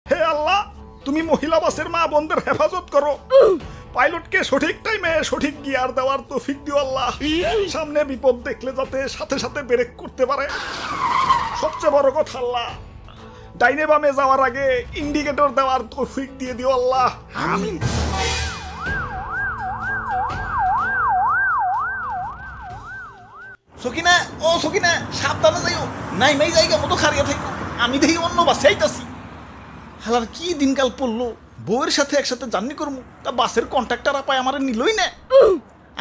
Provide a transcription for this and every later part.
হে আল্লাহ, তুমি মহিলা বাসের মা বোনদের হেফাজত করো। পাইলটকে সঠিক টাইমে সঠিক গিয়ার দেওয়ার তৌফিক দিও আল্লাহ। সামনে বিপদ দেখলে যাতে সাথে সাথে ব্রেক করতে পারে। সবচেয়ে বড় কথা আল্লাহ, ডাইনে বামে যাওয়ার আগে ইন্ডিকেটর দেওয়ার তৌফিক দিয়ে দিও আল্লাহ। আমিন। সকিনা, ও সকিনা, সাবধানে যাইও। নাই মাই জায়গা মতো খারিয়া থাকো। আমি দেখি অন্য বাসে আইতাছি। হালার কি দিনকাল পড়লো, বউয়ের সাথে একসাথে জার্নি করবো, তা বাসের কন্ট্রাক্টর আপায় আমারে নিলই না।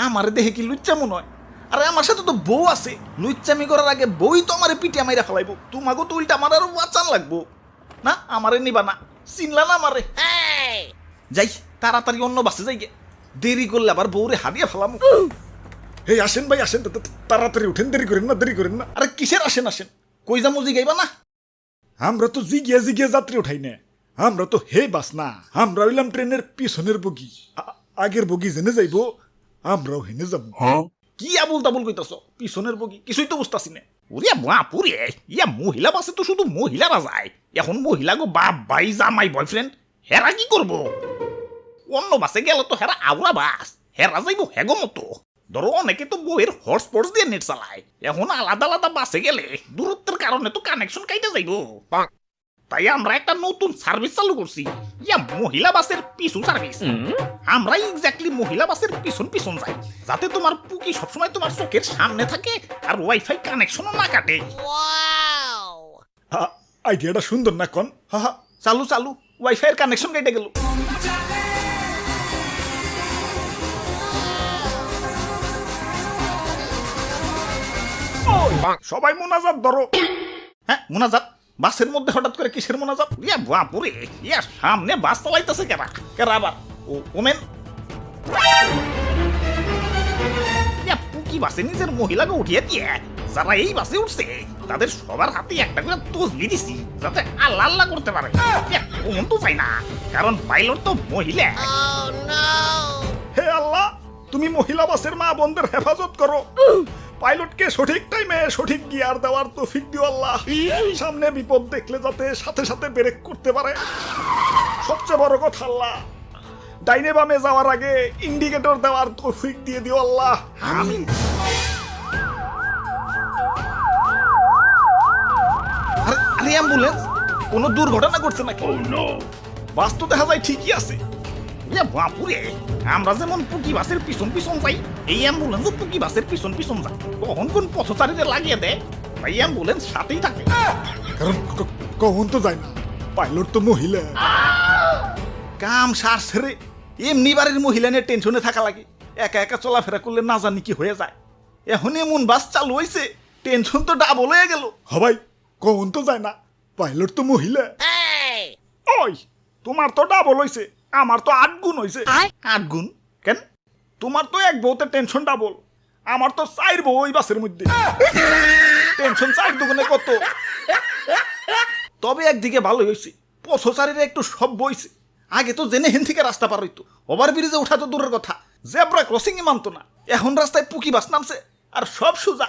আমারে দেখে কি লুচ্চা মনে হয়? আরে আমার সাথে তো বউ আছে, লুচ্চামি করার আগে বউই তো আমারে পিটিয়া মাইরা ফেলাইবো। তোমাকে তো উল্টা আমার আরো বাঁচান লাগবো না। আমারে নিবা না, চিনলা না আমারে। যাই তাড়াতাড়ি অন্য বাসে যাই গে, দেরি করলে আবার বউরে হারিয়ে ফেলাম। হে আসেন ভাই আসেন, তাড়াতাড়ি উঠেন, দেরি করেন না, দেরি করেন না। আরে কিসের আসেন আসেন, কই যা মুজি গাইবা না? আমরা তো জিগিয়ে জিগিয়ে যাত্রী উঠাই না, আমরা তো হে বাস না, আমরা হইলাম ট্রেনের পিছনের বগি। আগের বগি জেনে যাইবো, আমরাও হেনে যাব। কি আবুল তাবুল কইতাছ? পিছনের বগি কিছুই তো বুঝতাছি না। ওরে বাপুরে, ইয়া মহিলা বাসে তো শুধু মহিলারা যায়। এখন মহিলা গো বাপ ভাই জামাই বয়ফ্রেন্ড, হেরা কি করব? অন্য বাসে গেল তো হেরা আউরা বাস, হেরা যাইব হেগো মতো। ধরো অনেকে তো বইয়ের হটস্পট দিয়ে নেট চালায়। এখন আলাদা আলাদা বাসে গেলে দূরত্বের কারণে তো কানেকশন কাইতে যাইব। তাই আমরা একটা নতুন সার্ভিস চালু করছি, ইয়া মহিলা বাসের পিছু সার্ভিস। আমরা এক্স্যাক্টলি মহিলা বাসের পিছন পিছন যাই, যাতে তোমার পুকি সবসময় তোমার চোখের সামনে থাকে আর ওয়াইফাই কানেকশনও না কাটে। আইডিয়াটা সুন্দর না কন? হা হা, চালু চালু, ওয়াইফাই এর কানেকশন কেটে গেল। সবাই মোনাজাত ধরো। হ্যাঁ মোনাজাত? বাসের মধ্যে হঠাৎ করে কিসের মোনাজাত? ইয়া বাপুরে, ইয়া সামনে বাস চালাইতেছে কেরা কেরা আবার? ও ওমেন, ইয়া পুকি বাসে নিজের মহিলাকে উঠিয়ে দিয়ে যারা এই বাসে উঠছে তাদের সবার হাতে একটা করে তসবি দিছি, যাতে আল্লাহ আল্লাহ করতে পারে। ইয়া ওমন তো চাই না, কারণ পাইলট তো মহিলা। হে আল্লাহ, তুমি মহিলা বাসের মা বোনদের হেফাজত করো। পাইলটকে সঠিক টাইমে সঠিক গিয়ার দেওয়ার তৌফিক দিও আল্লাহ। সামনে বিপদ দেখলে যাতে সাথে সাথে ব্রেক করতে পারে। সবচেয়ে বড় কথা আল্লাহ, ডাইনে বামে যাওয়ার আগে ইন্ডিকেটর দেওয়ার তৌফিক দিয়ে দিও আল্লাহ। আমিন। আরে আরে অ্যাম্বুলেন্স, কোনো দুর্ঘটনা ঘটছে নাকি? বাস তো দেখা যায় ঠিকই আছে। ইয়া বাপুরে, আমরা যেমন পুকি বাসের পিছন পিছন যাই, এই অ্যাম্বুলেন্সও পুকি বাসের পিছন পিছন যায়। কখন কোন পথচারীদের লাগিয়ে দেয়, ভাই অ্যাম্বুলেন্স সাথেই থাকে। কারণ কখন তো যায় না, পাইলট তো মহিলা। কাম সার ছেড়ে এমনি বাড়ির মহিলা নিয়ে টেনশনে থাকা লাগে। একা একা চলাফেরা করলে না জানি কি হয়ে যায়। এখন এমন বাস চালু হয়েছে, টেনশন তো ডাবল হয়ে গেল। হবাই কখন তো যায় না, পাইলট তো মহিলা। ওই তোমার তো ডাবল হইছে, আমার তো 8 গুণ হইছে। 8 গুণ কেন? তোমার তো এক বউতে টেনশন ডাবল, আমার তো 4 বউ ওই বাসের মধ্যে। টেনশন 4 দুগুণে কত? তবে একদিকে ভালো হয়েছে, পথচারীরা একটু সব বইছে। আগে তো জেনে হেন থেকে রাস্তা পার হইতো, ওভার ব্রিজে ওঠা তো দূরের কথা, জেব্রা ক্রসিং এ মানতো না। এখন রাস্তায় পুকি বাস নামছে আর সব সোজা,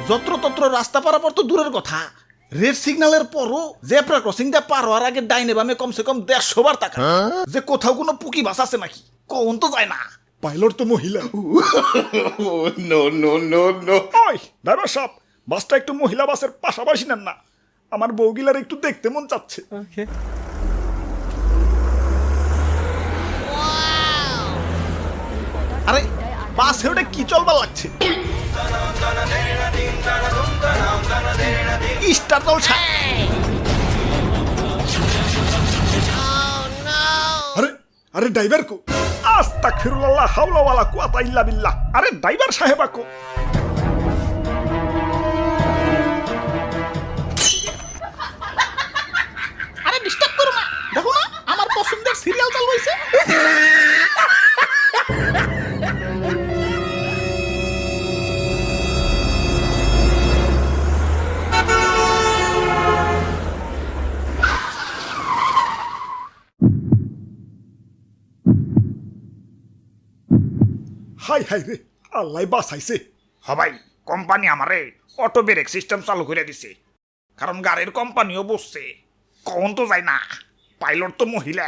যত্রতত্র রাস্তা পারাপার তো দূরের কথা। রেড সিগন্যালের পরও জেব্রা ক্রসিংটা পার হওয়ার আগে ডাইনে বামে কমসে কম 150 বার তাকা, যে কোথাও কোনো পুকি বাস আছে নাকি। কোন তো যায় না, পাইলট তো মহিলা। ওই ড্রাইভার সাহেব, বাসটা একটু মহিলা বাসের পাশাপাশি নেন না, আমার বউগিলার একটু দেখতে মন চাচ্ছে। আরে বাসে ওটা কি চলবার লাগছে? স্টার জলসা। আরে আরে ড্রাইভার কো? আস্তাগফিরুল্লাহ, হাওলা ওয়ালা কুওয়াতা ইল্লা বিল্লাহ। আরে ড্রাইভার সাহেব কো? আরে ডিস্টার্ব করো না, দেখো না আমার পছন্দের সিরিয়াল চালু হইছে। হাই হাই রে, আল্লাহ বাঁচাইছে। হবাই কোম্পানি আমারে অটো ব্রেক সিস্টেম চালু করে দিছে, কারণ গাড়ির কোম্পানিও বসছে। কখন তো যায় না, পাইলট তো মহিলা